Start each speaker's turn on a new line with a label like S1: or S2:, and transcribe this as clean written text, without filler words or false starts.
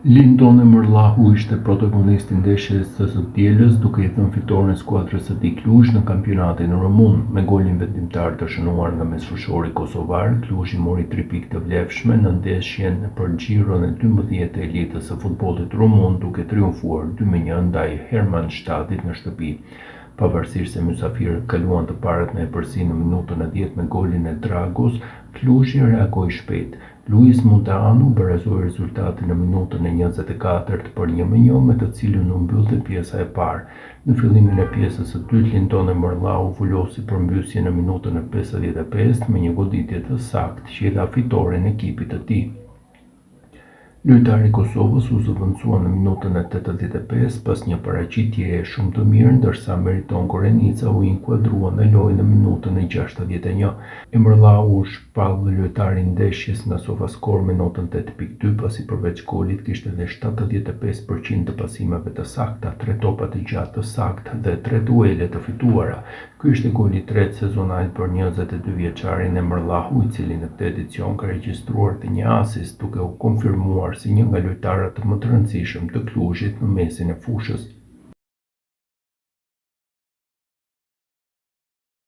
S1: Lindon Emrllahu ishte protagonisti i ndeshjes së së dielës duke I dhënë fitoren skuadrës së tij Cluj në kampionatin rumun. Me golin vendimtar të shënuar nga mesfushori kosovar, Cluji mori 3 pikë të vlefshme në ndeshjen për Giron e 12 të elitës së futbollit rumun, duke triumfuar 2-1 ndaj Hermannstadtit në shtëpi. Pavarësisht se mysafirët kaluan të parët me epërsi në minutën e 10 me golin e Dragos, Cluji reagoi shpejt. Luis Munteanu barazoi rezultatin në minutën e 24 për 1-1, me të cilën u mbyllte pjesa e parë. Në fillimin e pjesës së dytë, Lindon Emrllahu vullosi përmbysjen në minutën e 55 me një goditje të saktë që I dha fitoren ekipit të tij. Lojtari I Kosovës u zëvendësua në minutën e 85 pas një paraqitjeje shumë të mirë, ndërsa Meriton Korenica u inkuadrua në lojë në minutën e 61. Emrllahu u shpall lojtarin e ndeshjes nga Sofascore me notën 8.2, pasi përveç golit kishte edhe 75% të pasimeve të sakta, 3 topa të gjatë të saktë dhe 3 duele të fituara. Ky ishte goli I tretë sezonal për 22 vjeçarin Emrllahu, I cili në këtë edicion ka regjistruar të një asist, duke u konfirmuar si një nga lojtarët më të rëndësishëm të Clujit në mesin e fushës.